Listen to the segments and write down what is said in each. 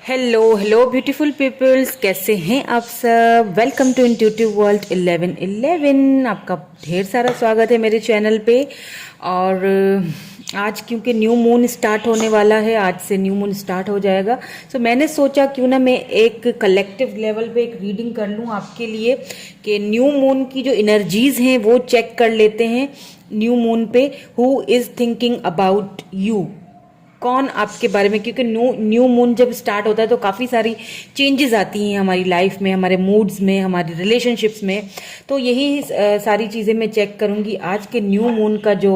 Hello hello beautiful peoples, कैसे हैं आप सब। Welcome to intuitive world 1111। आपका ढेर सारा स्वागत है मेरे चैनल पे। और आज क्योंकि न्यू मून स्टार्ट होने वाला है, आज से न्यू मून स्टार्ट हो जाएगा। सो मैंने सोचा क्यों ना मैं एक कलेक्टिव लेवल पे एक रीडिंग कर लूँ आपके लिए कि न्यू मून की जो एनर्जीज हैं वो चेक कर लेते हैं न्यू मून पे। Who is thinking about you, कौन आपके बारे में, क्योंकि न्यू मून जब स्टार्ट होता है तो काफ़ी सारी चेंजेस आती हैं हमारी लाइफ में, हमारे मूड्स में, हमारी रिलेशनशिप्स में। तो यही सारी चीज़ें मैं चेक करूंगी आज के न्यू मून का जो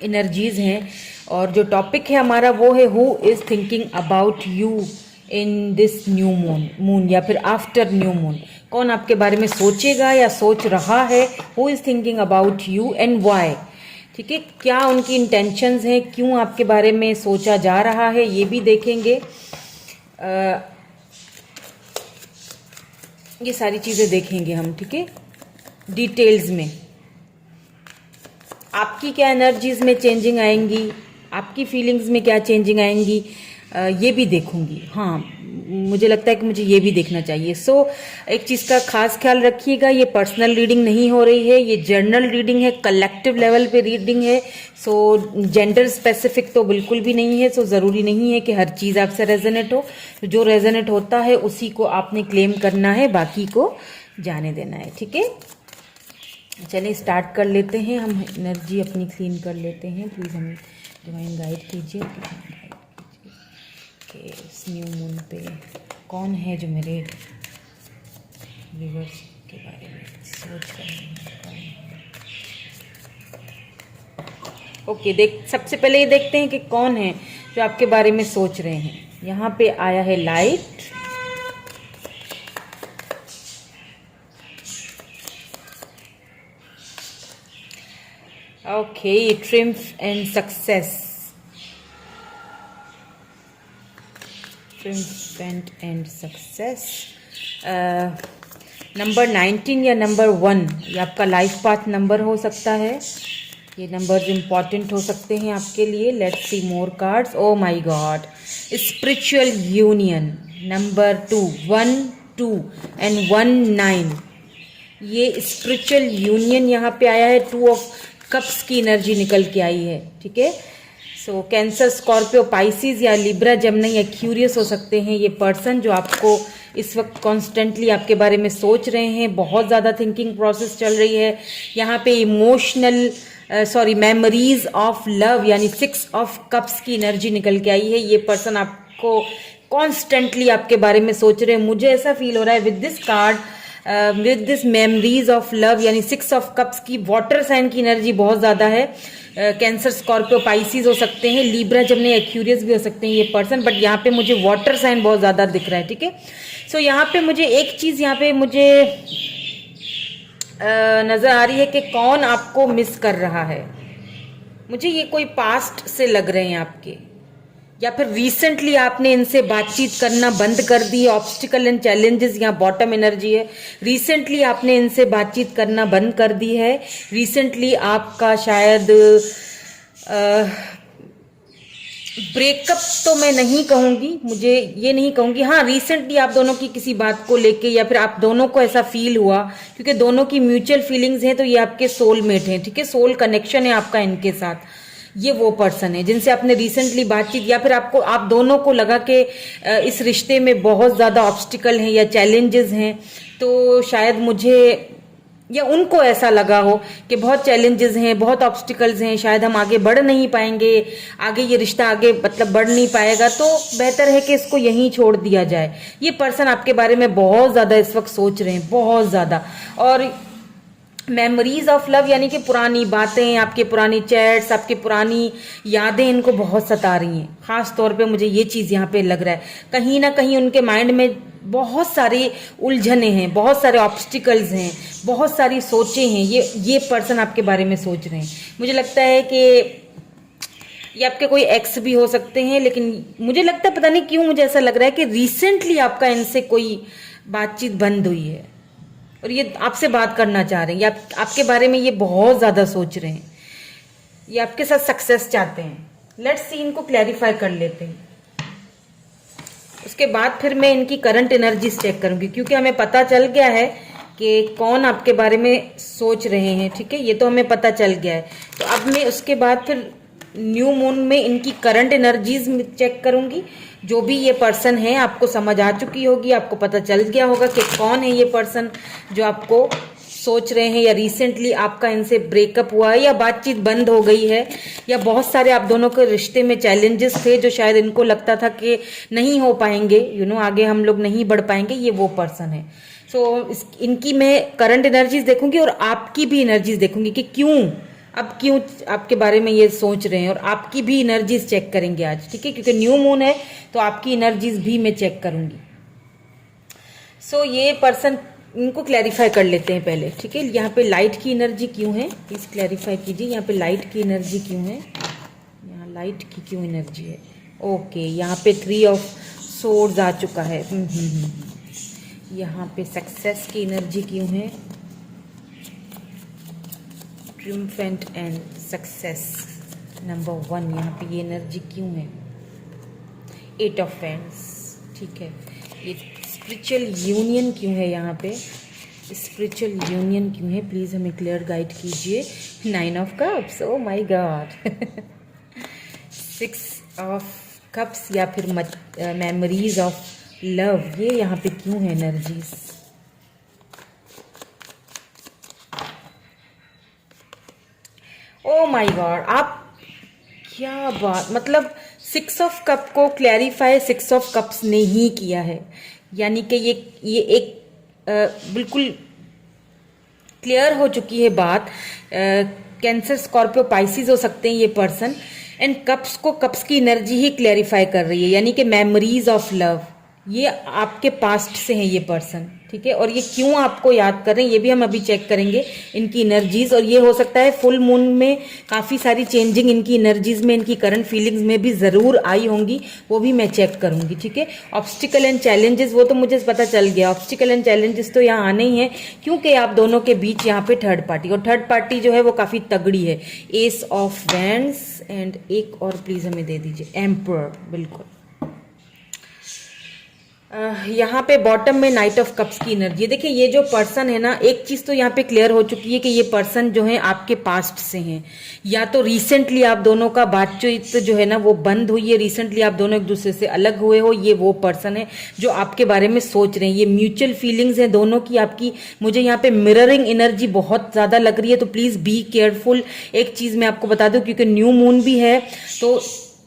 एनर्जीज हैं। और जो टॉपिक है हमारा वो है who is thinking about you in this new moon या फिर आफ्टर न्यू मून। कौन आपके बारे में सोचेगा या सोच रहा है, who is thinking about you and why. ठीक है, क्या उनकी इंटेंशंस हैं, क्यों आपके बारे में सोचा जा रहा है, ये भी देखेंगे। ये सारी चीज़ें देखेंगे हम, ठीक है, डिटेल्स में। आपकी क्या एनर्जीज में चेंजिंग आएंगी, आपकी फीलिंग्स में क्या चेंजिंग आएंगी, ये भी देखूंगी। हाँ, मुझे लगता है कि मुझे ये भी देखना चाहिए। एक चीज़ का खास ख्याल रखिएगा, ये पर्सनल रीडिंग नहीं हो रही है, ये जर्नल रीडिंग है, कलेक्टिव लेवल पे रीडिंग है। जेंडर स्पेसिफिक तो बिल्कुल भी नहीं है। ज़रूरी नहीं है कि हर चीज़ आपसे रेजोनेट हो। जो रेजोनेट होता है उसी को आपने क्लेम करना है, बाकी को जाने देना है। ठीक है, चलिए स्टार्ट कर लेते हैं। हम एनर्जी अपनी क्लीन कर लेते हैं। प्लीज़ हमें डिवाइन गाइड कीजिए कि इस न्यू मून पे कौन है जो मेरे व्यूअर्स के बारे में सोच रहे हैं। ओके, सबसे पहले ये देखते हैं कि कौन है जो आपके बारे में सोच रहे हैं। यहाँ पे आया है light, okay, triumph and success, triumph and success. Number 19 या नंबर 1 ये आपका लाइफ पाथ नंबर हो सकता है। ये नंबर्स इंपॉर्टेंट हो सकते हैं आपके लिए। Let's see more cards. Oh my God, spiritual union number 2, 1 2 and 1 9। ये स्पिरिचुअल यूनियन यहाँ पे आया है। 2 ऑफ कप्स की एनर्जी निकल के आई है। ठीक है, सो कैंसर, स्कॉर्पियो, पाइसिस या लिब्रा, जमनी या क्यूरियस हो सकते हैं ये पर्सन जो आपको इस वक्त कॉन्स्टेंटली आपके बारे में सोच रहे हैं। बहुत ज़्यादा थिंकिंग प्रोसेस चल रही है यहाँ पे। इमोशनल मेमोरीज ऑफ लव यानी 6 ऑफ कप्स की एनर्जी निकल के आई है। ये पर्सन आपको कॉन्स्टेंटली आपके बारे में सोच रहे हैं। मुझे ऐसा फील हो रहा है with this card, with this memories of love यानी 6 ऑफ कप्स की वाटर साइन की एनर्जी बहुत ज़्यादा है। कैंसर, स्कॉर्पियो, पाइसिस हो सकते हैं, लिब्रा, जमनी, एक्यूरियस भी हो सकते हैं ये पर्सन, बट यहाँ पे मुझे वाटर साइन बहुत ज़्यादा दिख रहा है। ठीक है, सो यहाँ पे मुझे एक चीज़ यहाँ पे मुझे नज़र आ रही है कि कौन आपको मिस कर रहा है। मुझे ये कोई पास्ट से लग रहे हैं आपके, या फिर रिसेंटली आपने इनसे बातचीत करना बंद कर दी। ऑब्स्टिकल एंड चैलेंजेस यहाँ बॉटम एनर्जी है। रिसेंटली आपने इनसे बातचीत करना बंद कर दी है। रिसेंटली आपका शायद ब्रेकअप तो मैं नहीं कहूँगी, मुझे ये नहीं कहूँगी। हाँ, रिसेंटली आप दोनों की किसी बात को लेके या फिर आप दोनों को ऐसा फील हुआ, क्योंकि दोनों की म्यूचुअल फीलिंग्स हैं, तो ये आपके सोलमेट हैं। ठीक है, सोल कनेक्शन है आपका इनके साथ। ये वो पर्सन है जिनसे आपने रिसेंटली बातचीत, या फिर आप दोनों को लगा कि इस रिश्ते में बहुत ज़्यादा ऑब्स्टिकल हैं या चैलेंजेस हैं। तो शायद मुझे या उनको ऐसा लगा हो कि बहुत चैलेंजेस हैं, बहुत ऑब्स्टिकल्स हैं, शायद हम आगे बढ़ नहीं पाएंगे, आगे ये रिश्ता आगे मतलब बढ़ नहीं पाएगा, तो बेहतर है कि इसको यहीं छोड़ दिया जाए। ये पर्सन आपके बारे में बहुत ज़्यादा इस वक्त सोच रहे हैं, बहुत ज़्यादा। और मेमोरीज ऑफ लव यानी कि पुरानी बातें, आपके पुरानी चैट्स, आपकी पुरानी यादें इनको बहुत सता रही हैं। खास तौर पे मुझे ये चीज़ यहाँ पे लग रहा है, कहीं ना कहीं उनके माइंड में बहुत सारी उलझने हैं, बहुत सारे ऑब्स्टिकल्स हैं, बहुत सारी सोचें हैं। ये पर्सन आपके बारे में सोच रहे हैं। मुझे लगता है कि ये आपके कोई एक्स भी हो सकते हैं, लेकिन मुझे लगता है, पता नहीं क्यों मुझे ऐसा लग रहा है कि रिसेंटली आपका इनसे कोई बातचीत बंद हुई है और ये आपसे बात करना चाह रहे हैं, या आपके बारे में ये बहुत ज़्यादा सोच रहे हैं, ये आपके साथ सक्सेस चाहते हैं। लेट्स सी, इनको क्लैरिफाई कर लेते हैं। उसके बाद फिर मैं इनकी करंट एनर्जीज चेक करूंगी, क्योंकि हमें पता चल गया है कि कौन आपके बारे में सोच रहे हैं, ठीक है, ये तो हमें पता चल गया है। तो अब मैं उसके बाद फिर न्यू मून में इनकी करंट एनर्जीज चेक करूंगी। जो भी ये पर्सन है आपको समझ आ चुकी होगी, आपको पता चल गया होगा कि कौन है ये पर्सन जो आपको सोच रहे हैं, या रिसेंटली आपका इनसे ब्रेकअप हुआ है, या बातचीत बंद हो गई है, या बहुत सारे आप दोनों के रिश्ते में चैलेंजेस थे जो शायद इनको लगता था कि नहीं हो पाएंगे, आगे हम लोग नहीं बढ़ पाएंगे। ये वो पर्सन है। इनकी मैं करंट एनर्जीज देखूंगी और आपकी भी एनर्जीज देखूंगी कि क्यों आपके बारे में ये सोच रहे हैं, और आपकी भी एनर्जीज चेक करेंगे आज, ठीक है, क्योंकि न्यू मून है तो आपकी एनर्जीज भी मैं चेक करूंगी। ये पर्सन, इनको क्लैरिफाई कर लेते हैं पहले, ठीक है। यहाँ पे लाइट की एनर्जी क्यों है, प्लीज क्लैरिफाई कीजिए। यहाँ पे लाइट की एनर्जी क्यों है, यहाँ लाइट की क्यों एनर्जी है? ओके, यहाँ पे 3 ऑफ सोर्ड्स आ चुका है। यहाँ पे सक्सेस की एनर्जी क्यों है, ट्रिumphant एंड सक्सेस नंबर 1, यहाँ पे ये एनर्जी क्यों है? 8 ऑफ Wands, ठीक है। ये स्पिरिचुअल यूनियन क्यों है, यहाँ पे स्पिरिचुअल यूनियन क्यों है? प्लीज हमें क्लियर गाइड कीजिए। 9 of cups, oh my God. 6 of cups, या फिर मेमोरीज ऑफ लव, ये यहाँ पे क्यों है एनर्जीज? ओ माय गॉड, आप क्या बात, मतलब 6 ऑफ कप को क्लैरिफाई 6 ऑफ कप्स ने ही किया है, यानी कि ये एक बिल्कुल क्लियर हो चुकी है बात। कैंसर, स्कॉर्पियो, पाइसिस हो सकते हैं ये पर्सन, एंड कप्स को, कप्स की एनर्जी ही क्लैरिफाई कर रही है, यानी कि मेमोरीज ऑफ लव, ये आपके पास्ट से है ये पर्सन, ठीक है। और ये क्यों आपको याद कर रहे हैं ये भी हम अभी चेक करेंगे, इनकी एनर्जीज। और ये हो सकता है फुल मून में काफी सारी चेंजिंग इनकी एनर्जीज में, इनकी करंट फीलिंग्स में भी जरूर आई होंगी, वो भी मैं चेक करूंगी, ठीक है। ऑब्स्टिकल एंड चैलेंजेस, वो तो मुझे पता चल गया, ऑब्स्टिकल एंड चैलेंजेस तो यहाँ आने ही है, क्योंकि आप दोनों के बीच यहाँ पे थर्ड पार्टी, और थर्ड पार्टी जो है वो काफी तगड़ी है। एस ऑफ वैंड्स, एंड एक और प्लीज हमें दे दीजिए, एम्परर, बिल्कुल। यहाँ पे बॉटम में नाइट ऑफ कप्स की एनर्जी। देखिए ये जो पर्सन है ना, एक चीज तो यहाँ पे क्लियर हो चुकी है कि ये पर्सन जो है आपके पास्ट से हैं, या तो रिसेंटली आप दोनों का बातचीत जो है ना वो बंद हुई है, रिसेंटली आप दोनों एक दूसरे से अलग हुए हो, ये वो पर्सन है जो आपके बारे में सोच रहे हैं। ये म्यूचुअल फीलिंग्स है दोनों की आपकी, मुझे यहाँ पे मिररिंग एनर्जी बहुत ज्यादा लग रही है, तो प्लीज बी केयरफुल। एक चीज मैं आपको बता दूं, क्योंकि न्यू मून भी है तो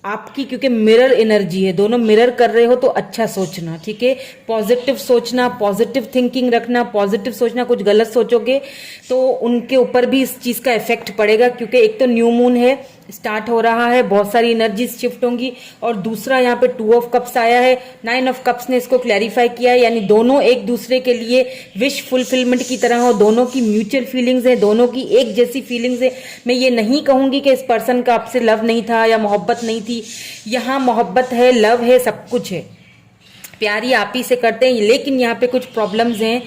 आपकी, क्योंकि मिरर एनर्जी है, दोनों मिरर कर रहे हो तो अच्छा सोचना, ठीक है, पॉजिटिव सोचना, पॉजिटिव थिंकिंग रखना, पॉजिटिव सोचना। कुछ गलत सोचोगे तो उनके ऊपर भी इस चीज का इफेक्ट पड़ेगा, क्योंकि एक तो न्यू मून है, स्टार्ट हो रहा है, बहुत सारी एनर्जीज शिफ्ट होंगी, और दूसरा यहाँ पे 2 ऑफ कप्स आया है, 9 ऑफ कप्स ने इसको क्लैरिफाई किया है, यानी दोनों एक दूसरे के लिए विश फुलफिलमेंट की तरह हो, दोनों की म्यूचुअल फीलिंग्स है, दोनों की एक जैसी फीलिंग्स है। मैं ये नहीं कहूंगी कि इस पर्सन का आपसे लव नहीं था या मोहब्बत नहीं थी, यहाँ मोहब्बत है, लव है, सब कुछ है, प्यारी आप ही से करते हैं, लेकिन यहाँ पे कुछ प्रॉब्लम्स हैं।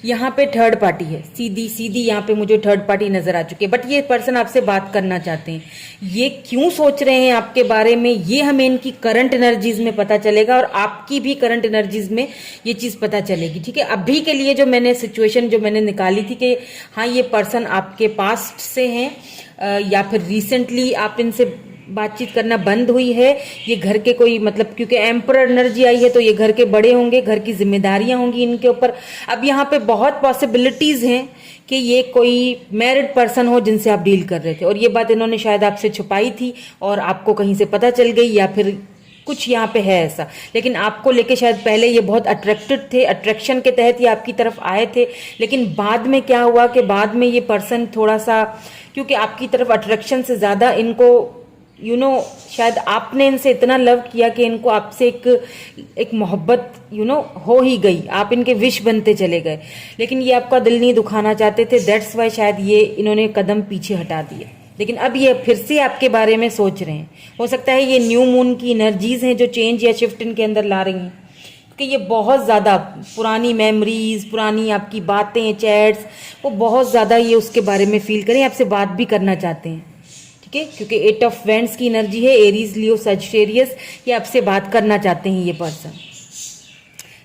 यहाँ पे थर्ड पार्टी है, सीधी सीधी यहाँ पे मुझे थर्ड पार्टी नजर आ चुकी है, बट ये पर्सन आपसे बात करना चाहते हैं। ये क्यों सोच रहे हैं आपके बारे में, ये हमें इनकी करंट एनर्जीज में पता चलेगा, और आपकी भी करंट एनर्जीज में ये चीज पता चलेगी, ठीक है। अभी के लिए जो मैंने सिचुएशन जो मैंने निकाली थी कि हाँ ये पर्सन आपके पास्ट से हैं, या फिर रिसेंटली आप इनसे बातचीत करना बंद हुई है, ये घर के कोई, मतलब क्योंकि एम्परर एनर्जी आई है तो ये घर के बड़े होंगे, घर की जिम्मेदारियां होंगी इनके ऊपर। अब यहाँ पे बहुत पॉसिबिलिटीज हैं कि ये कोई मैरिड पर्सन हो जिनसे आप डील कर रहे थे, और ये बात इन्होंने शायद आपसे छुपाई थी और आपको कहीं से पता चल गई, या फिर कुछ यहाँ पे है ऐसा। लेकिन आपको लेके शायद पहले ये बहुत अट्रैक्टेड थे, अट्रैक्शन के तहत ये आपकी तरफ आए थे, लेकिन बाद में क्या हुआ कि बाद में ये पर्सन थोड़ा सा, क्योंकि आपकी तरफ अट्रैक्शन से ज्यादा इनको शायद आपने इनसे इतना लव किया कि इनको आपसे एक मोहब्बत हो ही गई, आप इनके विश बनते चले गए, लेकिन ये आपका दिल नहीं दुखाना चाहते थे, दैट्स वाई शायद ये इन्होंने कदम पीछे हटा दिए। लेकिन अब ये फिर से आपके बारे में सोच रहे हैं, हो सकता है ये न्यू मून की एनर्जीज हैं जो चेंज या शिफ्ट इनके अंदर ला रही हैं, कि ये बहुत ज़्यादा पुरानी मेमोरीज, पुरानी आपकी बातें, चैट्स, वो बहुत ज़्यादा ये उसके बारे में फील करें, आपसे बात भी करना चाहते हैं, ठीक है, क्योंकि 8 ऑफ वैंड्स की एनर्जी है, एरीज, लियो, सजिटेरियस, ये आपसे बात करना चाहते हैं ये पर्सन।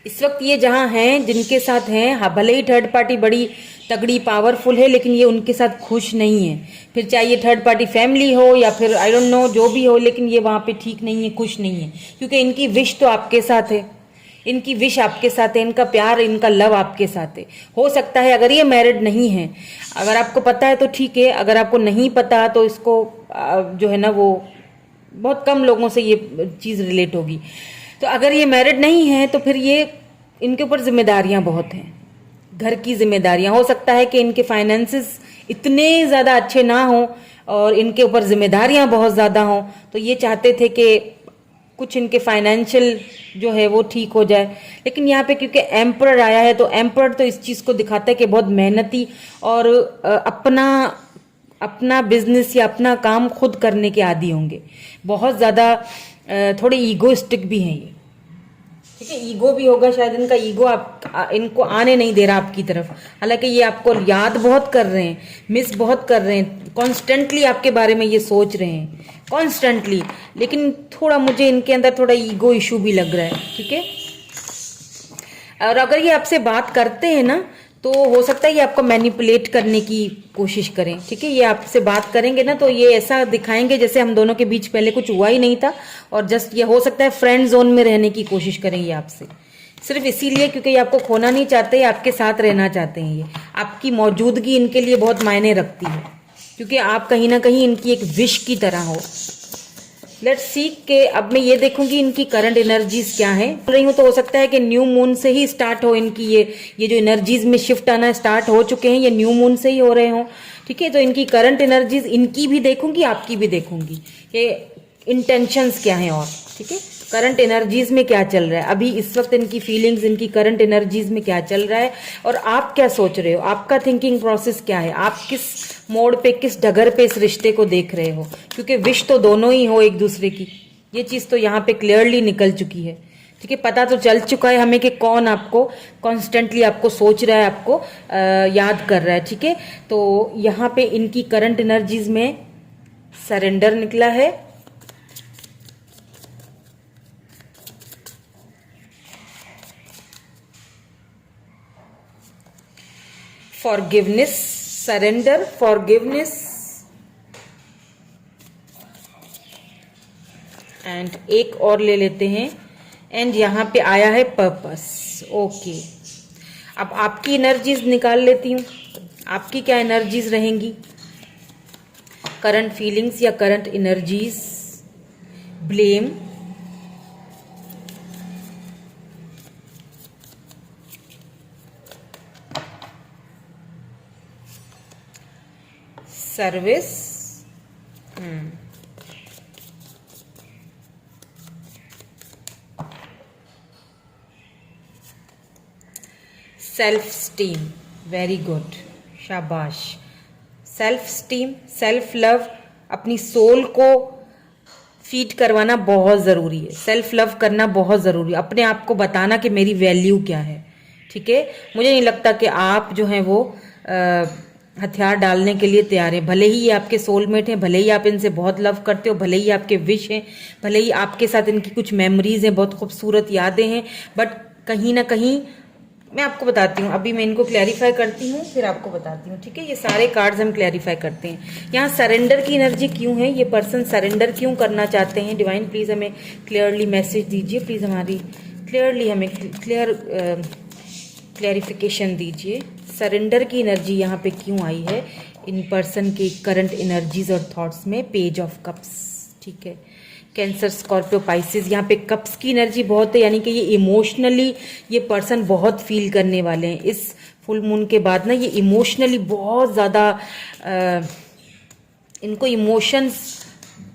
इस वक्त ये जहां हैं, जिनके साथ हैं, हाँ, भले ही थर्ड पार्टी बड़ी तगड़ी पावरफुल है, लेकिन ये उनके साथ खुश नहीं है। फिर चाहे ये थर्ड पार्टी फैमिली हो या फिर आई डोंट नो जो भी हो, लेकिन ये वहां पे ठीक नहीं है, खुश नहीं है, क्योंकि इनकी विश तो आपके साथ है, इनकी विश आपके साथ है, इनका प्यार, इनका लव आपके साथ है। हो सकता है अगर ये मैरिड नहीं है, अगर आपको पता है तो ठीक है, अगर आपको नहीं पता तो इसको जो है ना वो बहुत कम लोगों से ये चीज़ रिलेट होगी। तो अगर ये मैरिड नहीं है तो फिर ये इनके ऊपर जिम्मेदारियां बहुत हैं, घर की जिम्मेदारियां। हो सकता है कि इनके फाइनेंसेस इतने ज़्यादा अच्छे ना हों और इनके ऊपर जिम्मेदारियां बहुत ज़्यादा हों, तो ये चाहते थे कि कुछ इनके फाइनेंशियल जो है वो ठीक हो जाए। लेकिन यहाँ पे क्योंकि एम्परर आया है, तो एम्परर तो इस चीज़ को दिखाता है कि बहुत मेहनती और अपना बिजनेस या अपना काम खुद करने के आदी होंगे, बहुत ज़्यादा थोड़े ईगोइस्टिक भी हैं ये, ठीक है। ईगो भी होगा शायद, इनका ईगो इनको आने नहीं दे रहा आपकी तरफ। हालांकि ये आपको याद बहुत कर रहे हैं, मिस बहुत कर रहे हैं, कॉन्स्टेंटली आपके बारे में ये सोच रहे हैं कॉन्स्टेंटली, लेकिन थोड़ा मुझे इनके अंदर थोड़ा ईगो इशू भी लग रहा है, ठीक है। और अगर ये आपसे बात करते हैं ना, तो हो सकता है ये आपको मैनिपुलेट करने की कोशिश करें, ठीक है। ये आपसे बात करेंगे ना तो ये ऐसा दिखाएंगे जैसे हम दोनों के बीच पहले कुछ हुआ ही नहीं था, और जस्ट ये हो सकता है फ्रेंड जोन में रहने की कोशिश करेंगे आपसे, सिर्फ इसीलिए क्योंकि ये आपको खोना नहीं चाहते, आपके साथ रहना चाहते हैं। ये आपकी मौजूदगी इनके लिए बहुत मायने रखती है, क्योंकि आप कहीं ना कहीं इनकी एक विश की तरह हो। लेट्स सी के अब मैं ये देखूंगी इनकी करंट एनर्जीज क्या है। बोल रही हूँ तो हो सकता है कि न्यू मून से ही स्टार्ट हो इनकी ये जो एनर्जीज में शिफ्ट आना स्टार्ट हो चुके हैं, ये न्यू मून से ही हो रहे हो, ठीक है। तो इनकी करंट एनर्जीज इनकी भी देखूंगी, आपकी भी देखूंगी, ये इंटेंशंस क्या है, और ठीक है करंट एनर्जीज में क्या चल रहा है अभी इस वक्त, इनकी फीलिंग्स, इनकी करंट एनर्जीज में क्या चल रहा है, और आप क्या सोच रहे हो, आपका थिंकिंग प्रोसेस क्या है, आप किस मोड़ पे, किस डगर पे इस रिश्ते को देख रहे हो। क्योंकि विश तो दोनों ही हो एक दूसरे की, ये चीज तो यहाँ पे क्लियरली निकल चुकी है, ठीक है। पता तो चल चुका है हमें कि कौन आपको कॉन्स्टेंटली आपको सोच रहा है, आपको याद कर रहा है, ठीक है। तो यहाँ पे इनकी करंट एनर्जीज में सरेंडर निकला है, फॉरगिवनेस, सरेंडर, फॉरगिवनेस, एंड एक और ले लेते हैं, एंड यहां पे आया है पर्पस। ओके, अब आपकी एनर्जीज निकाल लेती हूं, आपकी क्या एनर्जीज रहेंगी, करंट फीलिंग्स या current energies. Blame, service, self esteem, very good, शाबाश। सेल्फ स्टीम, सेल्फ लव, अपनी सोल को फीड करवाना बहुत ज़रूरी है, सेल्फ लव करना बहुत ज़रूरी है, अपने आप को बताना कि मेरी वैल्यू क्या है, ठीक है। मुझे नहीं लगता कि आप जो हैं वो हथियार डालने के लिए तैयार हैं, भले ही ये आपके सोलमेट हैं, भले ही आप इनसे बहुत लव करते हो, भले ही आपके विश हैं, भले ही आपके साथ इनकी कुछ मेमोरीज हैं, बहुत खूबसूरत यादें हैं, बट कहीं ना कहीं मैं आपको बताती हूँ, अभी मैं इनको क्लैरिफाई करती हूँ फिर आपको बताती हूँ, ठीक है। ये सारे कार्ड्स हम क्लैरिफाई करते हैं। यहाँ सरेंडर की एनर्जी क्यों है, ये पर्सन सरेंडर क्यों करना चाहते हैं, डिवाइन प्लीज हमें क्लियरली मैसेज दीजिए, प्लीज हमारी क्लियरली हमें क्लैरिफिकेशन दीजिए। सरेंडर की एनर्जी यहाँ पे क्यों आई है इन पर्सन के करंट एनर्जीज और थॉट्स में। पेज ऑफ कप्स, ठीक है। कैंसर, स्कॉर्पियो, पाइसेस, यहाँ पे कप्स की एनर्जी बहुत है, यानी कि ये इमोशनली ये पर्सन बहुत फील करने वाले हैं इस फुल मून के बाद ना, ये इमोशनली बहुत ज़्यादा इनको इमोशंस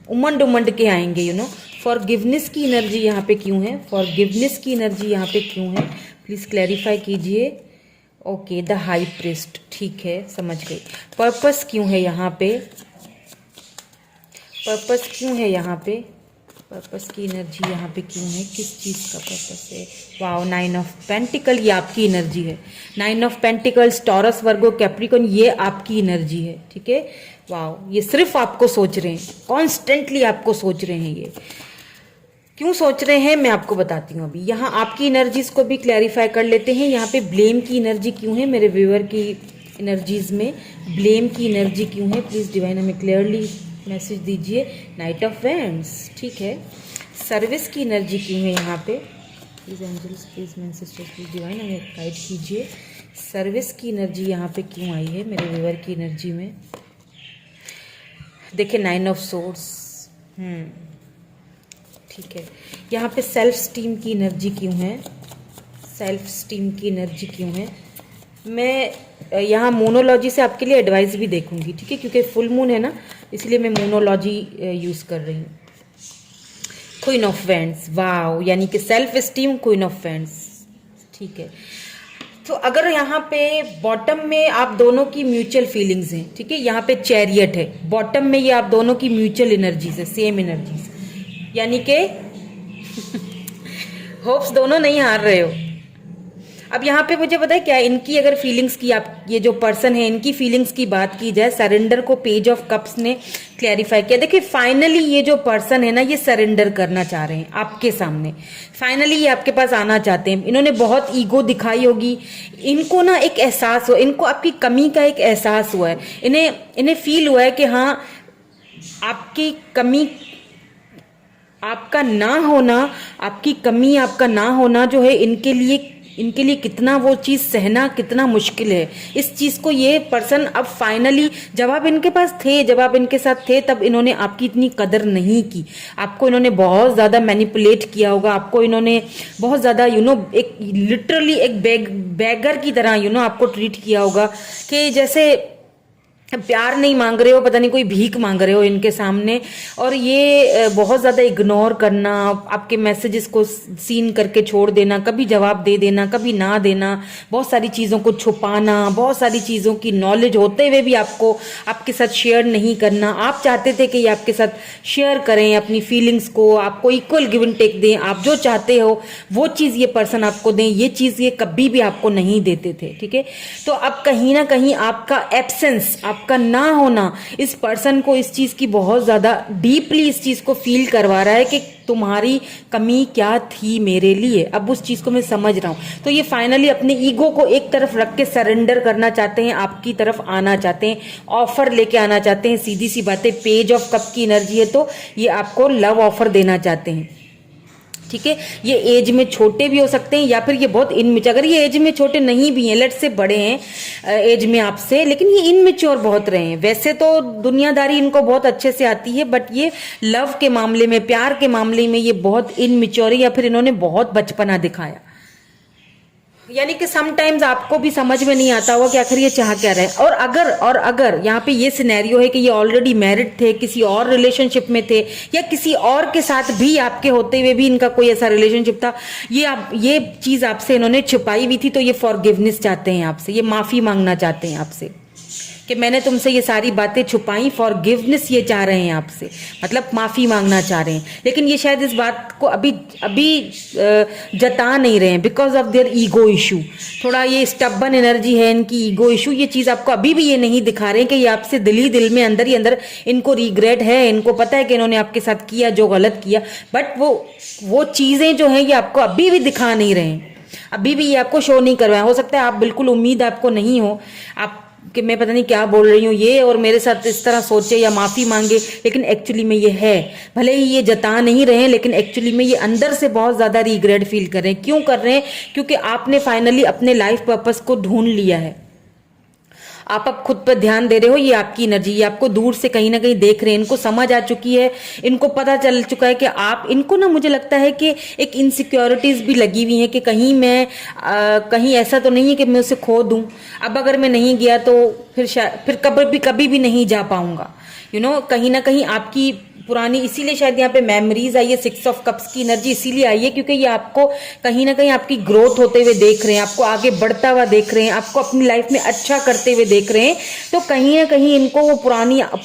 उमंड उमंड के आएंगे, यू नो। फॉरगिवनेस की एनर्जी यहाँ पे क्यों है, फॉरगिवनेस की एनर्जी यहाँ पे क्यों है, प्लीज क्लैरिफाई कीजिए। ओके, द हाई प्रिस्ट, ठीक है, समझ गई। पर्पस क्यों है यहाँ पे, पर्पस क्यों है यहाँ पे, पर्पस की एनर्जी यहाँ पे क्यों है, किस चीज़ का पर्पस है। वाओ, 9 ऑफ पेंटिकल, ये आपकी एनर्जी है। 9 of pentacles, taurus, Virgo, Capricorn, ये आपकी एनर्जी है, ठीक है। वाओ, ये सिर्फ आपको सोच रहे हैं, कॉन्स्टेंटली आपको सोच रहे हैं ये। क्यों सोच रहे हैं मैं आपको बताती हूँ। अभी यहाँ आपकी एनर्जीज को भी क्लैरिफाई कर लेते हैं। यहाँ पे ब्लेम की एनर्जी क्यों है मेरे व्यूअर की एनर्जीज में, ब्लेम की एनर्जी क्यों है, प्लीज डिवाइन हमें क्लियरली मैसेज दीजिए। नाइट ऑफ वैंड्स, ठीक है। सर्विस की एनर्जी क्यों है यहाँ पे, please angels, please man sisters, please divine हमें गाइड कीजिए। सर्विस की एनर्जी यहाँ पे क्यों आई है मेरे व्यूअर की एनर्जी में। देखिए 9 ऑफ सोर्ड्स, ठीक है। यहाँ पे सेल्फ स्टीम की एनर्जी क्यों है, सेल्फ स्टीम की एनर्जी क्यों है। मैं यहाँ मोनोलॉजी से आपके लिए एडवाइस भी देखूंगी, ठीक है, क्योंकि फुल मून है ना, इसलिए मैं मोनोलॉजी यूज कर रही हूँ। क्वीन ऑफ वैंड्स, वाओ, यानी कि self esteem, queen of wands, ठीक है। तो अगर यहाँ पे बॉटम में आप दोनों की म्यूचुअल फीलिंग्स हैं, ठीक है, यहाँ पे चैरियट है, बॉटम में ये आप दोनों की म्यूचुअल एनर्जीज है, सेम एनर्जीज, यानी कि होप्स दोनों नहीं हार रहे हो। अब यहाँ पे मुझे पता है क्या, इनकी अगर फीलिंग्स की, आप ये जो पर्सन है इनकी फीलिंग्स की बात की जाए, सरेंडर को पेज ऑफ कप्स ने क्लैरिफाई किया। देखिए फाइनली ये जो पर्सन है ना, ये सरेंडर करना चाह रहे हैं आपके सामने, फाइनली ये आपके पास आना चाहते हैं। इन्होंने बहुत ईगो दिखाई होगी, इनको ना एक एहसास हुआ, इनको आपकी कमी का एक एहसास हुआ है, इन्हें फील हुआ है कि हाँ आपकी कमी, आपका ना होना, आपकी कमी, आपका ना होना जो है इनके लिए कितना वो चीज़ सहना कितना मुश्किल है। इस चीज़ को ये पर्सन अब फाइनली, जब आप इनके पास थे, जब आप इनके साथ थे, तब इन्होंने आपकी इतनी कदर नहीं की, आपको इन्होंने बहुत ज़्यादा मैनिपुलेट किया होगा, आपको इन्होंने बहुत ज़्यादा एक लिटरली एक बैगर की तरह आपको ट्रीट किया होगा कि जैसे प्यार नहीं मांग रहे हो, पता नहीं कोई भीख मांग रहे हो इनके सामने। और ये बहुत ज़्यादा इग्नोर करना, आपके मैसेजेस को सीन करके छोड़ देना, कभी जवाब दे देना, कभी ना देना, बहुत सारी चीज़ों को छुपाना, बहुत सारी चीज़ों की नॉलेज होते हुए भी आपको आपके साथ शेयर नहीं करना। आप चाहते थे कि ये आपके साथ शेयर करें अपनी फीलिंग्स को, आपको इक्वल गिव एंड टेक दें, आप जो चाहते हो वो चीज़ ये पर्सन आपको दें, ये चीज़ ये कभी भी आपको नहीं देते थे, ठीक है। तो अब कहीं ना कहीं आपका एब्सेंस, आपका ना होना इस पर्सन को इस चीज की बहुत ज्यादा डीपली इस चीज को फील करवा रहा है कि तुम्हारी कमी क्या थी मेरे लिए। अब उस चीज को मैं समझ रहा हूं। तो ये फाइनली अपने ईगो को एक तरफ रख के सरेंडर करना चाहते हैं, आपकी तरफ आना चाहते हैं, ऑफर लेके आना चाहते हैं। सीधी सी बात है, पेज ऑफ कप की एनर्जी है, तो ये आपको लव ऑफर देना चाहते हैं, ठीक है। ये एज में छोटे भी हो सकते हैं या फिर ये बहुत इनमेच्योर, अगर ये एज में छोटे नहीं भी हैं, लेट से बड़े हैं एज में आपसे, लेकिन ये इनमेच्योर बहुत रहे हैं। वैसे तो दुनियादारी इनको बहुत अच्छे से आती है, बट ये लव के मामले में, प्यार के मामले में ये बहुत इनमेच्योर है, या फिर इन्होंने बहुत बचपना दिखाया। यानी कि समटाइम्स आपको भी समझ में नहीं आता होगा कि आखिर ये चाह क्या रहे। और अगर यहाँ पे ये सिनेरियो है कि ये ऑलरेडी मैरिड थे, किसी और रिलेशनशिप में थे, या किसी और के साथ भी आपके होते हुए भी इनका कोई ऐसा रिलेशनशिप था, ये चीज आपसे इन्होंने छुपाई हुई थी, तो ये फॉरगिवनेस चाहते हैं आपसे, ये माफी मांगना चाहते हैं आपसे कि मैंने तुमसे ये सारी बातें छुपाई। फॉरगिवनेस ये चाह रहे हैं आपसे, मतलब माफी मांगना चाह रहे हैं। लेकिन ये शायद इस बात को अभी जता नहीं रहे हैं because of their ego issue. थोड़ा ये स्टबन एनर्जी है इनकी, ईगो इशू, ये चीज आपको अभी भी ये नहीं दिखा रहे हैं कि ये आपसे दिल में अंदर ही अंदर इनको रिग्रेट है, इनको पता है कि इन्होंने आपके साथ किया जो गलत किया, बट वो चीजें जो है ये आपको अभी भी दिखा नहीं रहे हैं, अभी भी ये आपको शो नहीं करवाए। हो सकता है आप बिल्कुल उम्मीद आपको नहीं हो आप कि मैं पता नहीं क्या बोल रही हूँ ये, और मेरे साथ इस तरह सोचे या माफी मांगे, लेकिन एक्चुअली में ये है। भले ही ये जता नहीं रहे हैं, लेकिन एक्चुअली में ये अंदर से बहुत ज्यादा रिग्रेट फील कर रहे हैं। क्यों कर रहे हैं? क्योंकि आपने फाइनली अपने लाइफ पर्पस को ढूंढ लिया है। आप अब खुद पर ध्यान दे रहे हो, ये आपकी एनर्जी, ये आपको दूर से कहीं ना कहीं देख रहे हैं, इनको समझ आ चुकी है, इनको पता चल चुका है कि आप, इनको ना मुझे लगता है कि एक इनसिक्योरिटीज भी लगी हुई है कि कहीं मैं कहीं ऐसा तो नहीं है कि मैं उसे खो दूं। अब अगर मैं नहीं गया तो फिर कभी भी नहीं जा पाऊंगा। कहीं ना कहीं आपकी पुरानी, इसीलिए शायद यहाँ पे मेमोरीज आई है, 6 ऑफ कप्स की एनर्जी इसीलिए आई है क्योंकि ये आपको कहीं ना कहीं आपकी ग्रोथ होते हुए देख रहे हैं, आपको आगे बढ़ता हुआ देख रहे हैं, आपको अपनी लाइफ में अच्छा करते हुए देख रहे हैं। तो कहीं ना कहीं इनको वो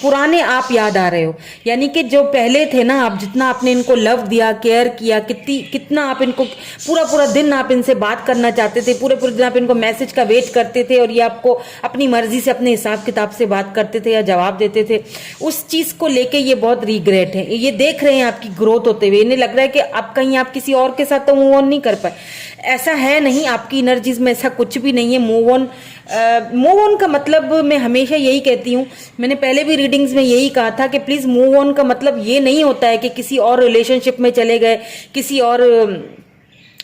पुराने आप याद आ रहे हो, यानी कि जो पहले थे ना आप, जितना आपने इनको लव दिया, केयर किया, कितना आप इनको पूरा दिन आप इनसे बात करना चाहते थे, पूरे दिन आप इनको मैसेज का वेट करते थे, और ये आपको अपनी मर्जी से अपने हिसाब किताब से बात करते थे या जवाब देते थे। उस चीज को लेके ये बहुत रिग्रेट रिग्रेट है, ये देख रहे हैं आपकी ग्रोथ होते हुए, इन्हें लग रहा है कि अब कहीं आप किसी और के साथ तो मूव ऑन नहीं कर पाए। ऐसा है नहीं, आपकी एनर्जीज में ऐसा कुछ भी नहीं है। मूव ऑन का मतलब मैं हमेशा यही कहती हूँ, मैंने पहले भी रीडिंग्स में यही कहा था कि प्लीज मूव ऑन का मतलब ये नहीं होता है कि किसी और रिलेशनशिप में चले गए, किसी और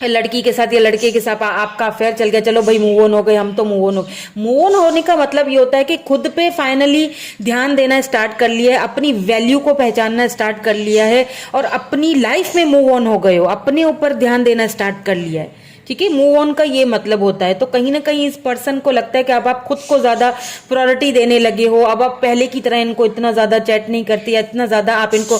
लड़की के साथ या लड़के के साथ आपका अफेयर चल गया, चलो भाई मूव ऑन हो गए, हम तो मूव ऑन हो गए। मूव ऑन होने का मतलब ये होता है कि खुद पे फाइनली ध्यान देना स्टार्ट कर लिया है, अपनी वैल्यू को पहचानना स्टार्ट कर लिया है और अपनी लाइफ में मूव ऑन हो गए हो, अपने ऊपर ध्यान देना स्टार्ट कर लिया है। ठीक है, मूव ऑन का ये मतलब होता है। तो कहीं ना कहीं इस पर्सन को लगता है कि अब आप खुद को ज्यादा प्रायोरिटी देने लगे हो, अब आप पहले की तरह इनको इतना ज्यादा चैट नहीं करते या इतना ज्यादा आप इनको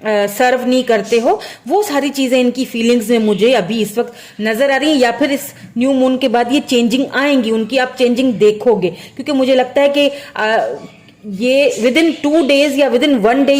सर्व नहीं करते हो। वो सारी चीजें इनकी फीलिंग्स में मुझे अभी इस वक्त नजर आ रही है, या फिर इस न्यू मून के बाद ये चेंजिंग आएंगी उनकी, आप चेंजिंग देखोगे। क्योंकि मुझे लगता है कि ये विद इन 2 days या विद इन 1 day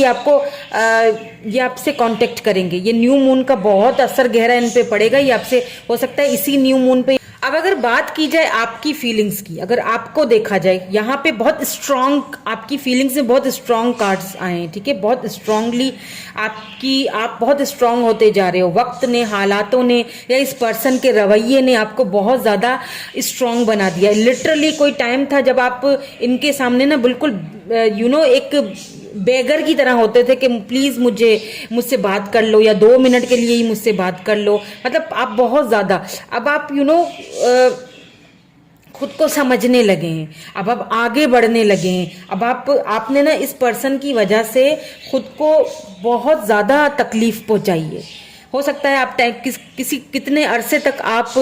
ये आपसे कांटेक्ट करेंगे। ये न्यू मून का बहुत असर गहरा इन पे पड़ेगा, ये आपसे हो सकता है इसी न्यू मून पे। अब अगर बात की जाए आपकी फीलिंग्स की, अगर आपको देखा जाए, यहाँ पे बहुत स्ट्रांग आपकी फीलिंग्स में बहुत स्ट्रांग कार्ड्स आए हैं। ठीक है, बहुत स्ट्रांगली आप बहुत स्ट्रांग होते जा रहे हो। वक्त ने, हालातों ने या इस पर्सन के रवैये ने आपको बहुत ज्यादा स्ट्रांग बना दिया। लिटरली कोई टाइम था जब आप इनके सामने ना बिल्कुल एक बेगर की तरह होते थे कि प्लीज मुझसे बात कर लो या 2 मिनट के लिए ही मुझसे बात कर लो। मतलब आप बहुत ज्यादा, अब आप खुद को समझने लगे हैं, अब आप आगे बढ़ने लगे हैं। अब आपने ना इस पर्सन की वजह से खुद को बहुत ज्यादा तकलीफ पहुंचाई है। हो सकता है आप कितने अरसे तक आप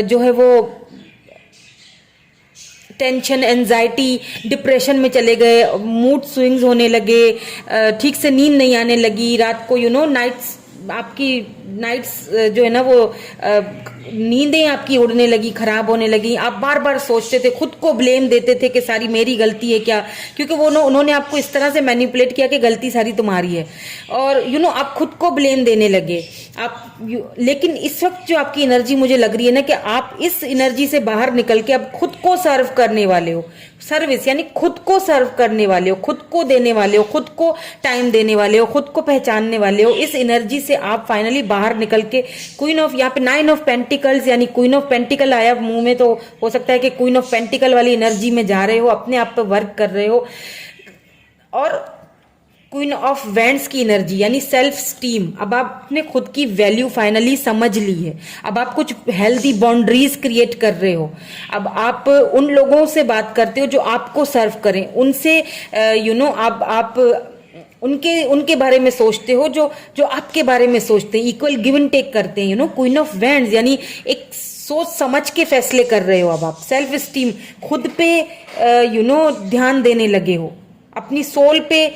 जो है वो टेंशन, एंजाइटी, डिप्रेशन में चले गए, मूड स्विंग्स होने लगे, ठीक से नींद नहीं आने लगी रात को, नाइट्स जो है ना वो नींदें आपकी उड़ने लगी, खराब होने लगी। आप बार बार सोचते थे, खुद को ब्लेम देते थे कि सारी मेरी गलती है क्या, क्योंकि उन्होंने आपको इस तरह से मैनिपुलेट किया कि गलती सारी तुम्हारी है। और आप खुद को ब्लेम देने लगे। लेकिन इस वक्त जो आपकी एनर्जी मुझे लग रही है ना, कि आप इस एनर्जी से बाहर निकल के अब खुद को सर्व करने वाले हो। सर्विस यानी खुद को सर्व करने वाले हो, खुद को देने वाले हो, खुद को टाइम देने वाले हो, खुद को पहचानने वाले हो। इस एनर्जी से आप फाइनली बाहर निकल के यहाँ पे 9 ऑफ पेंटिकल्स यानी क्वीन ऑफ पेंटिकल आया मुंह में, तो हो सकता है कि क्वीन ऑफ पेंटिकल वाली एनर्जी में जा रहे हो, अपने आप पे वर्क कर रहे हो। और क्वीन ऑफ वैंड्स की एनर्जी यानी सेल्फ स्टीम, अब आपने खुद की वैल्यू फाइनली समझ ली है। अब आप कुछ हेल्दी बाउंड्रीज क्रिएट कर रहे हो। अब आप उन लोगों से बात करते हो जो आपको सर्व करें, उनसे आप उनके बारे में सोचते हो जो आपके बारे में सोचते हैं, इक्वल गिव एंड टेक करते हैं। क्वीन ऑफ वैंड्स यानी एक सोच समझ के फैसले कर रहे हो। अब आप सेल्फ स्टीम, खुद पे ध्यान देने लगे हो, अपनी सोल पे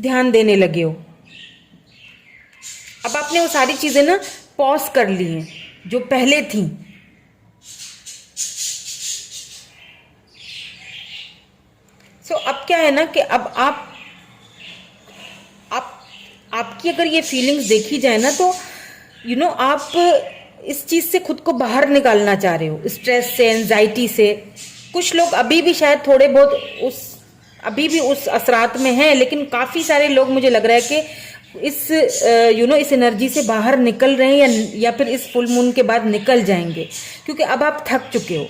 ध्यान देने लगे हो। अब आपने वो सारी चीजें ना पॉज कर ली हैं जो पहले थी। अब क्या है ना कि अब आपकी अगर ये फीलिंग्स देखी जाए ना, तो आप इस चीज से खुद को बाहर निकालना चाह रहे हो, स्ट्रेस से, एंजाइटी से। कुछ लोग अभी भी शायद थोड़े बहुत अभी भी उस असरात में हैं, लेकिन काफी सारे लोग मुझे लग रहा है कि इस एनर्जी से बाहर निकल रहे हैं या फिर इस फुल मून के बाद निकल जाएंगे, क्योंकि अब आप थक चुके हो।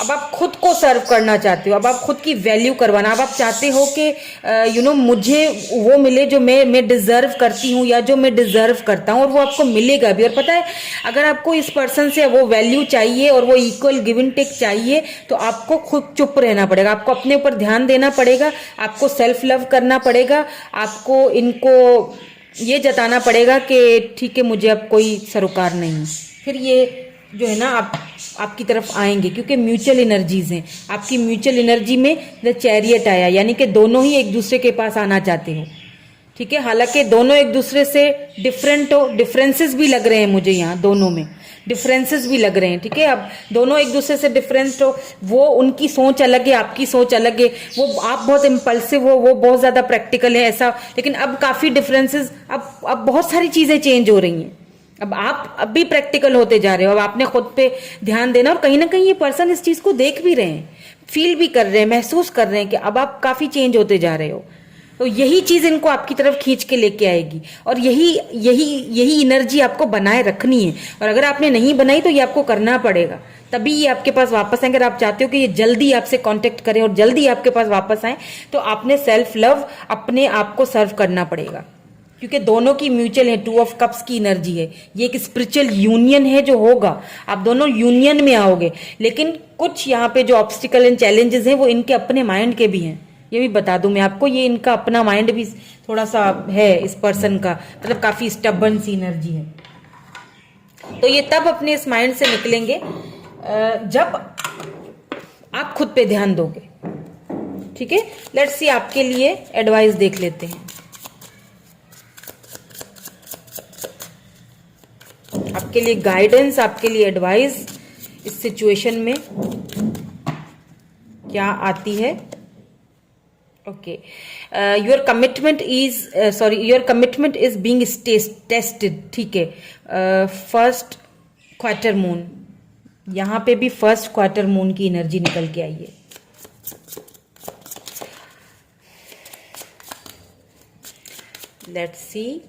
अब आप खुद को सर्व करना चाहते हो, अब आप खुद की वैल्यू करवाना, अब आप चाहते हो कि मुझे वो मिले जो मैं डिजर्व करती हूँ या जो मैं डिजर्व करता हूँ, और वो आपको मिलेगा भी। और पता है, अगर आपको इस पर्सन से वो वैल्यू चाहिए और वो इक्वल गिव एंड टेक चाहिए, तो आपको खुद चुप रहना पड़ेगा, आपको अपने ऊपर ध्यान देना पड़ेगा, आपको सेल्फ लव करना पड़ेगा, आपको इनको ये जताना पड़ेगा कि ठीक है, मुझे अब कोई सरोकार नहीं। फिर ये जो है ना आपकी तरफ आएंगे, क्योंकि म्यूचुअल एनर्जीज हैं। आपकी म्यूचुअल एनर्जी में द चैरियट आया, यानी कि दोनों ही एक दूसरे के पास आना चाहते हो। ठीक है, हालांकि दोनों एक दूसरे से डिफरेंट हो, डिफरेंसेस भी लग रहे हैं मुझे, यहाँ दोनों में डिफरेंसेस भी लग रहे हैं। ठीक है, अब दोनों एक दूसरे से डिफरेंट हो, वो उनकी सोच अलग है, आपकी सोच अलग है। वो आप बहुत इम्पल्सिव हो, वो बहुत ज्यादा प्रैक्टिकल है, ऐसा। लेकिन अब काफी डिफरेंसेस, अब बहुत सारी चीजें चेंज हो रही हैं। अब आप अब भी प्रैक्टिकल होते जा रहे हो। अब आपने खुद पे ध्यान देना, और कहीं ना कहीं ये पर्सन इस चीज को देख भी रहे हैं, फील भी कर रहे हैं, महसूस कर रहे हैं कि अब आप काफी चेंज होते जा रहे हो। तो यही चीज इनको आपकी तरफ खींच के लेके आएगी, और यही यही यही एनर्जी आपको बनाए रखनी है। और अगर आपने नहीं बनाई तो ये आपको करना पड़ेगा, तभी ये आपके पास वापस आएंगे। अगर आप चाहते हो कि ये जल्दी आपसे कांटेक्ट करें और जल्दी आपके पास वापस आए, तो आपने सेल्फ लव अपने आप को सर्व करना पड़ेगा, क्योंकि दोनों की म्यूचुअल है, 2 ऑफ कप्स की एनर्जी है। ये एक स्पिरिचुअल यूनियन है जो होगा, आप दोनों यूनियन में आओगे। लेकिन कुछ यहाँ पे जो ऑब्स्टिकल एंड चैलेंजेस हैं वो इनके अपने माइंड के भी हैं, ये भी बता दूं मैं आपको। ये इनका अपना माइंड भी थोड़ा सा है इस पर्सन का, मतलब काफी स्टबर्न सी एनर्जी है। तो ये तब अपने इस माइंड से निकलेंगे जब आप खुद पे ध्यान दोगे। ठीक है, लेट्स सी आपके लिए एडवाइस देख लेते हैं। आपके लिए गाइडेंस, आपके लिए एडवाइस इस सिचुएशन में क्या आती है। Okay, your commitment is being tested. ठीक है, फर्स्ट क्वार्टर मून, यहां पे भी फर्स्ट क्वार्टर मून की एनर्जी निकल के आई है। लेट्स सी,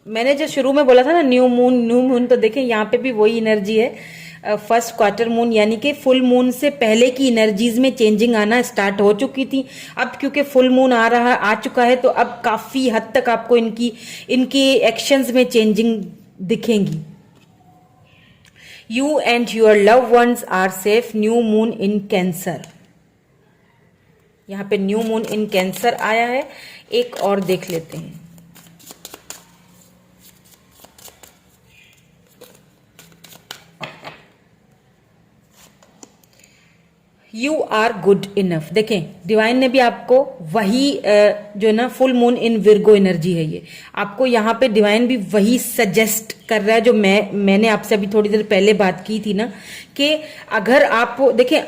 मैंने जो शुरू में बोला था ना न्यू मून, तो देखें यहाँ पे भी वही एनर्जी है। फर्स्ट क्वार्टर मून यानी कि फुल मून से पहले की एनर्जीज में चेंजिंग आना स्टार्ट हो चुकी थी। अब क्योंकि फुल मून आ चुका है, तो अब काफी हद तक आपको इनकी एक्शंस में चेंजिंग दिखेंगी। You and your love ones are safe. New moon in cancer, यहाँ पे न्यू मून इन कैंसर आया है। एक और देख लेते हैं। You are good enough. देखें, डिवाइन ने भी आपको वही जो है ना, full moon in Virgo energy है ये, आपको यहाँ पे डिवाइन भी वही सजेस्ट कर रहा है जो मैंने आपसे अभी थोड़ी देर पहले बात की थी ना, कि अगर आप देखें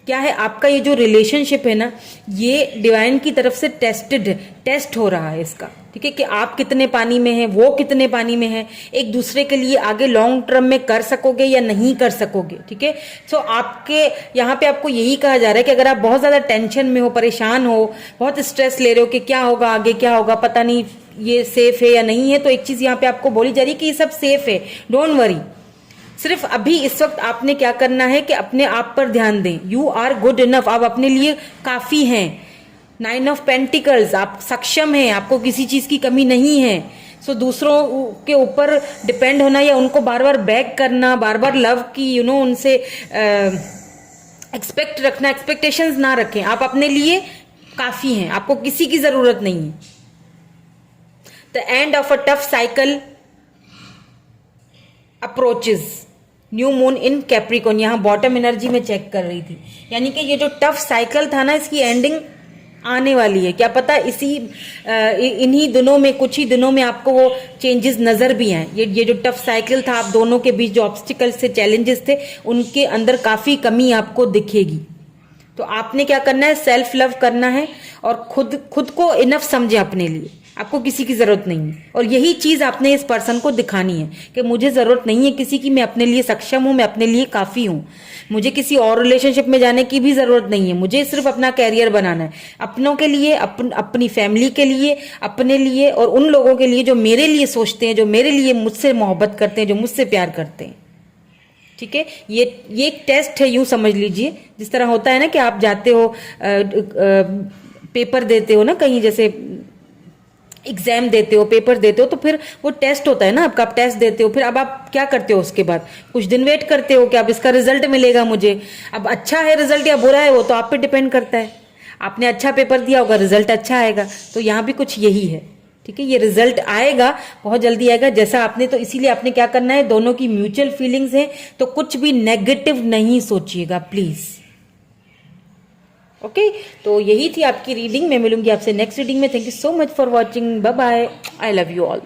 क्या है, आपका ये जो रिलेशनशिप है ना, ये डिवाइन की तरफ से टेस्ट हो रहा है इसका। ठीक है, कि आप कितने पानी में हैं, वो कितने पानी में हैं, एक दूसरे के लिए आगे लॉन्ग टर्म में कर सकोगे या नहीं कर सकोगे। ठीक है, सो आपके यहाँ पे आपको यही कहा जा रहा है कि अगर आप बहुत ज्यादा टेंशन में हो, परेशान हो, बहुत स्ट्रेस ले रहे हो कि क्या होगा आगे, क्या होगा पता नहीं, ये सेफ है या नहीं है, तो एक चीज यहाँ पे आपको बोली जा रही है कि ये सब सेफ है, डोंट वरी। सिर्फ अभी इस वक्त आपने क्या करना है कि अपने आप पर ध्यान दें। यू आर गुड इनफ, आप अपने लिए काफी हैं। 9 ऑफ पेंटिकल्स, आप सक्षम हैं, आपको किसी चीज की कमी नहीं है। सो दूसरों के ऊपर डिपेंड होना या उनको बार बार बैक करना, बार बार लव की उनसे एक्सपेक्ट रखना, एक्सपेक्टेशंस ना रखें। आप अपने लिए काफी हैं, आपको किसी की जरूरत नहीं है। The end of a tough cycle approaches. New moon in Capricorn, यहां बॉटम एनर्जी में चेक कर रही थी, यानी कि ये जो टफ साइकिल था ना, इसकी एंडिंग आने वाली है। क्या पता इन्हीं दिनों में, कुछ ही दिनों में आपको वो चेंजेस नजर भी आए। ये जो टफ साइकिल था, आप दोनों के बीच जो ऑब्स्टिकल्स से चैलेंजेस थे, उनके अंदर काफी कमी आपको दिखेगी। तो आपने क्या करना है, सेल्फ लव करना है और खुद को इनफ समझे अपने लिए। आपको किसी की जरूरत नहीं है, और यही चीज आपने इस पर्सन को दिखानी है कि मुझे जरूरत नहीं है किसी की, मैं अपने लिए सक्षम हूं, मैं अपने लिए काफी हूं, मुझे किसी और रिलेशनशिप में जाने की भी जरूरत नहीं है, मुझे सिर्फ अपना कैरियर बनाना है, अपनों के लिए, अपनी फैमिली के लिए, अपने लिए, और उन लोगों के लिए जो मेरे लिए सोचते हैं, जो मेरे लिए मुझसे मोहब्बत करते हैं, जो मुझसे प्यार करते हैं। ठीक है, ये एक टेस्ट है, यूं समझ लीजिए। जिस तरह होता है ना कि आप जाते हो पेपर देते हो ना कहीं, जैसे एग्जाम देते हो, पेपर देते हो, तो फिर वो टेस्ट होता है ना आपका, आप टेस्ट देते हो, फिर अब आप क्या करते हो, उसके बाद कुछ दिन वेट करते हो कि अब इसका रिजल्ट मिलेगा मुझे। अब अच्छा है रिजल्ट या बुरा है, वो तो आप पे डिपेंड करता है। आपने अच्छा पेपर दिया होगा, रिजल्ट अच्छा आएगा। तो यहाँ भी कुछ यही है। ठीक है, ये रिजल्ट आएगा, बहुत जल्दी आएगा जैसा आपने, तो इसीलिए आपने क्या करना है, दोनों की म्यूचुअल फीलिंग्स हैं, तो कुछ भी नेगेटिव नहीं सोचिएगा प्लीज। ओके, तो यही थी आपकी रीडिंग। मैं मिलूंगी आपसे नेक्स्ट रीडिंग में। Thank you so much for watching, bye bye, I love you all.